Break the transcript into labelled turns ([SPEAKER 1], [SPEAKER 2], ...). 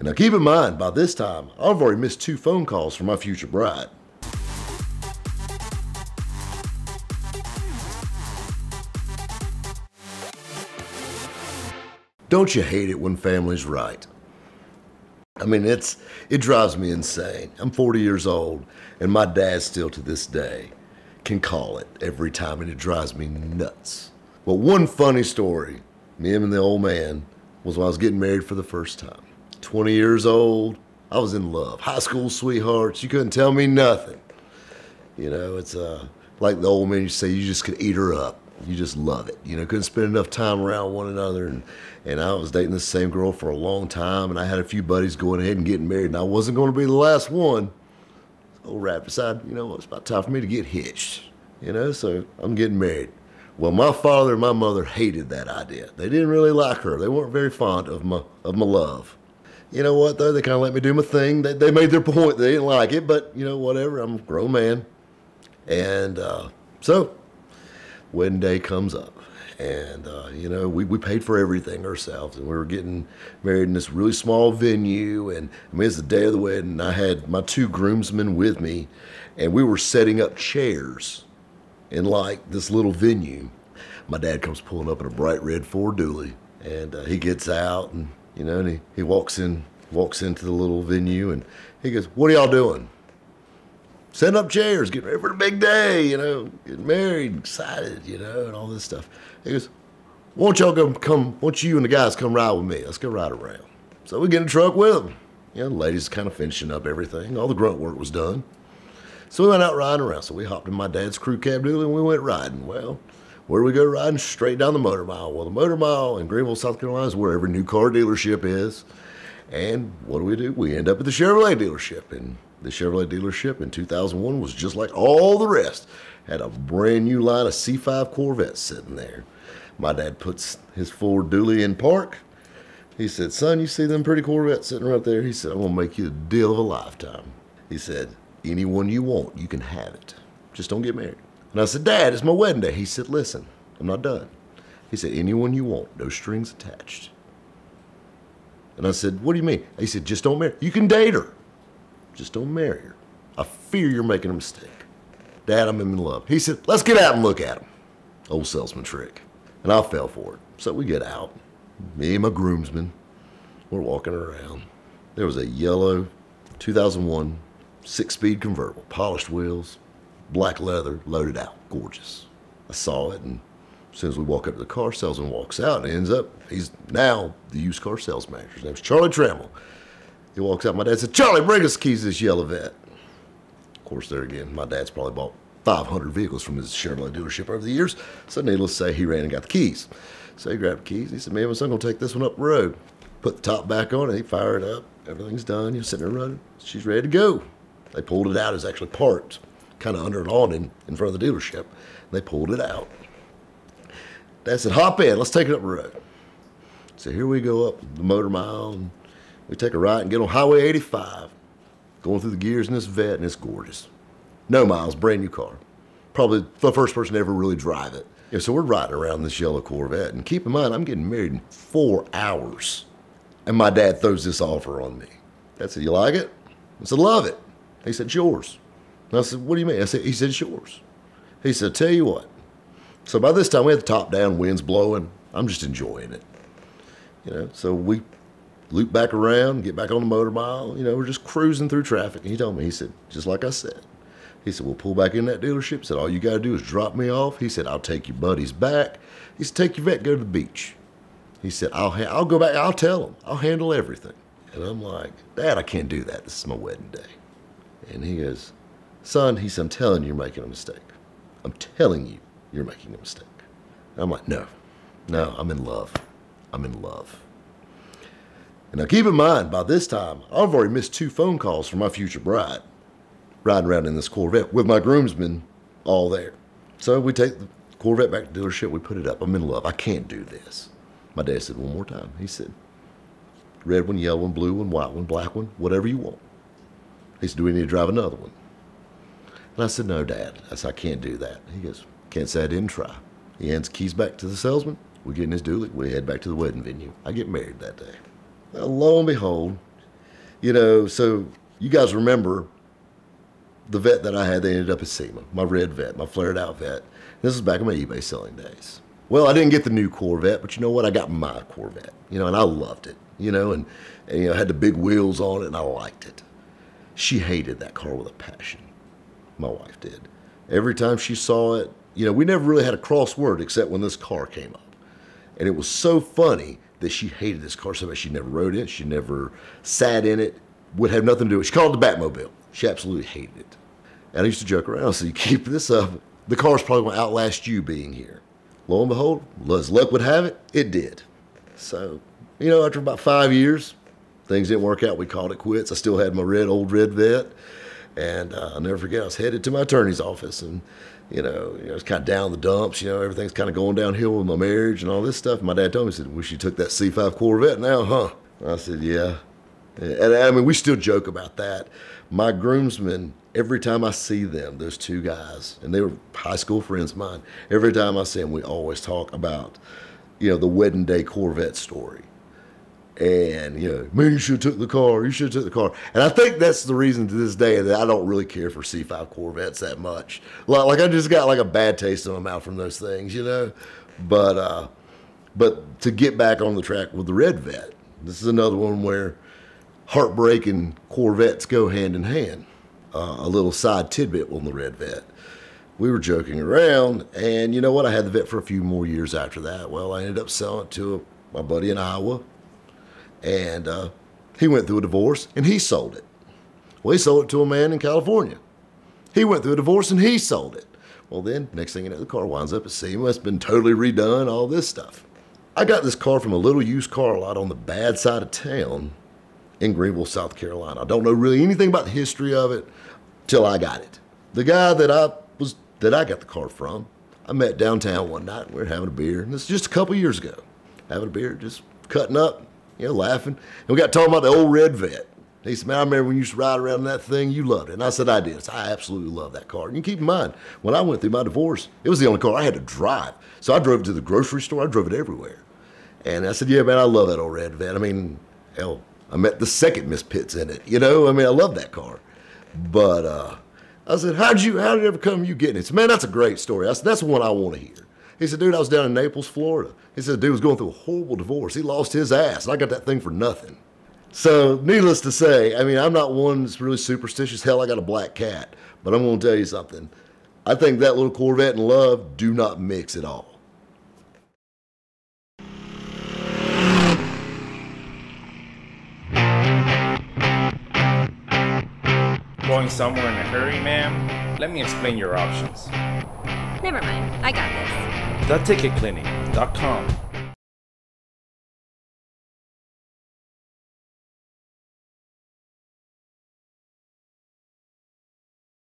[SPEAKER 1] Now keep in mind, by this time, I've already missed 2 phone calls from my future bride. Don't you hate it when family's right? I mean, it drives me insane. I'm 40 years old, and my dad still to this day can call it every time, and it drives me nuts. Well, one funny story, me and the old man, was when I was getting married for the first time. 20 years old, I was in love. High school sweethearts, you couldn't tell me nothing. You know, it's like the old man used to say, you just could eat her up. You just love it. You know, couldn't spend enough time around one another. And I was dating the same girl for a long time, and I had a few buddies going ahead and getting married, and I wasn't going to be the last one. So Rap decided, you know what, it's about time for me to get hitched. You know, so I'm getting married. Well, my father and my mother hated that idea. They didn't really like her. They weren't very fond of my love. You know what, though? They kind of let me do my thing. They made their point. They didn't like it, but, you know, whatever. I'm a grown man. And so wedding day comes up. And, you know, we paid for everything ourselves. And we were getting married in this really small venue. And, I mean, it's the day of the wedding. I had my 2 groomsmen with me. And we were setting up chairs in, like, this little venue. My dad comes pulling up in a bright red Ford Dually. And he gets out and, you know, and he walks into the little venue, and he goes, "What are y'all doing?" "Setting up chairs, getting ready for the big day, you know, getting married, excited, you know, and all this stuff." He goes, "Why don't you and the guys come ride with me? Let's go ride around." So we get in the truck with them. You know, the ladies kind of finishing up everything. All the grunt work was done. So we went out riding around. So we hopped in my dad's crew cab Dually and we went riding. Well, where do we go riding? Straight down the Motor Mile. Well, the Motor Mile in Greenville, South Carolina is where every new car dealership is. And what do? We end up at the Chevrolet dealership. And the Chevrolet dealership in 2001 was just like all the rest. Had a brand new line of C5 Corvettes sitting there. My dad puts his Ford Dually in park. He said, "Son, you see them pretty Corvettes sitting right there?" He said, "I'm gonna make you the deal of a lifetime." He said, "Any one you want, you can have it. Just don't get married." And I said, "Dad, it's my wedding day." He said, "Listen, I'm not done." He said, "Anyone you want, no strings attached." And I said, "What do you mean?" He said, "Just don't marry her. You can date her. Just don't marry her. I fear you're making a mistake." "Dad, I'm in love." He said, "Let's get out and look at him." Old salesman trick. And I fell for it. So we get out. Me and my groomsmen, we're walking around. There was a yellow 2001 6-speed convertible, polished wheels, black leather, loaded out, gorgeous. I saw it, and as soon as we walk up to the car, salesman walks out and ends up, he's now the used car sales manager. His name's Charlie Trammell. He walks out, my dad said, "Charlie, bring us the keys to this yellow Vet." Of course, there again, my dad's probably bought 500 vehicles from his Chevrolet dealership over the years, so needless to say, he ran and got the keys. So he grabbed the keys, and he said, "Man, my son gonna take this one up the road." Put the top back on it, he fired it up, everything's done, you're sitting there running, she's ready to go. They pulled it out, it was actually parked, kind of under an awning in front of the dealership. They pulled it out. Dad said, "Hop in, let's take it up the road." So here we go up the Motor Mile, and we take a right and get on Highway 85, going through the gears in this Vet, and it's gorgeous. No miles, brand new car. Probably the first person to ever really drive it. Yeah, so we're riding around this yellow Corvette, and keep in mind, I'm getting married in 4 hours. And my dad throws this offer on me. Dad said, "You like it?" I said, "Love it." He said, "It's yours." And I said, "What do you mean?" He said, "It's yours." He said, "Tell you what." So by this time, we had the top down, winds blowing. I'm just enjoying it. You know, so we loop back around, get back on the Motor Mile. You know, we're just cruising through traffic. And he told me, he said, just like I said, he said, "We'll pull back in that dealership." He said, "All you got to do is drop me off." He said, "I'll take your buddies back." He said, "Take your Vet, go to the beach." He said, I'll go back, I'll tell them, I'll handle everything." And I'm like, "Dad, I can't do that. This is my wedding day." And he goes, "Son," he said, "I'm telling you, you're making a mistake. I'm telling you, you're making a mistake." And I'm like, no, I'm in love. I'm in love. And now keep in mind, by this time, I've already missed 2 phone calls from my future bride, riding around in this Corvette with my groomsmen all there. So we take the Corvette back to the dealership, we put it up. I'm in love. I can't do this. My dad said, "One more time." He said, "Red one, yellow one, blue one, white one, black one, whatever you want." He said, "Do we need to drive another one?" And I said, "No, Dad." I said, "I can't do that." He goes, "Can't say I didn't try." He hands the keys back to the salesman. We get in his Dually. We head back to the wedding venue. I get married that day. Well, lo and behold, You know, so you guys remember the vet that I had that ended up at SEMA, my red vet, my flared out vet. This is back in my eBay selling days. Well, I didn't get the new Corvette, but you know what? I got my Corvette, you know, and I loved it, you know, and you know, had the big wheels on it, and I liked it. She hated that car with a passion. My wife did. Every time she saw it, you know, we never really had a crossword except when this car came up. And it was so funny that she hated this car so much. She never rode it. She never sat in it. Would have nothing to do with it. She called it the Batmobile. She absolutely hated it. And I used to joke around, so you keep this up, the car's probably going to outlast you being here. Lo and behold, as luck would have it, it did. So, you know, after about 5 years, things didn't work out. We called it quits. I still had my old red vet. And I'll never forget, I was headed to my attorney's office, and, you know, it's kind of down the dumps. You know, everything's kind of going downhill with my marriage and all this stuff. And my dad told me, he said, wish you took that C5 Corvette now, huh? I said, yeah. And I mean, we still joke about that. My groomsmen, every time I see them, those two guys, and they were high school friends of mine, every time I see them, we always talk about, you know, the wedding day Corvette story. And, you know, man, you should have took the car. You should have took the car. And I think that's the reason to this day that I don't really care for C5 Corvettes that much. Like I just got like a bad taste in my mouth from those things, you know. But to get back on the track with the red vet, this is another one where heartbreak and Corvettes go hand in hand. A little side tidbit on the red vet. We were joking around, and you know what? I had the vet for a few more years after that. Well, I ended up selling it to my buddy in Iowa. And he went through a divorce, and he sold it. Well, he sold it to a man in California. He went through a divorce, and he sold it. Well, then, next thing you know, the car winds up at SEMA. It's been totally redone, all this stuff. I got this car from a little used car lot on the bad side of town in Greenville, South Carolina. I don't know really anything about the history of it till I got it. The guy that I got the car from, I met downtown one night, and we were having a beer. And this is just a couple years ago. Having a beer, just cutting up. You know, laughing. And we got talking about the old red vet. He said, man, I remember when you used to ride around in that thing, you loved it. And I said, I did. So I absolutely love that car. And you keep in mind, when I went through my divorce, it was the only car I had to drive. So I drove it to the grocery store. I drove it everywhere. And I said, yeah, man, I love that old red vet. I mean, hell, I met the second Miss Pitts in it. You know, I mean, I love that car. But I said, how did it ever come you getting it? He said, man, that's a great story. I said, that's the one I want to hear. He said, dude, I was down in Naples, Florida. He said, dude was going through a horrible divorce. He lost his ass, and I got that thing for nothing. So, needless to say, I mean, I'm not one that's really superstitious. Hell, I got a black cat. But I'm going to tell you something. I think that little Corvette and love do not mix at all.
[SPEAKER 2] Going somewhere in a hurry, ma'am? Let me explain your options.
[SPEAKER 3] Never mind, I got this.
[SPEAKER 2] TheTicketClinic.com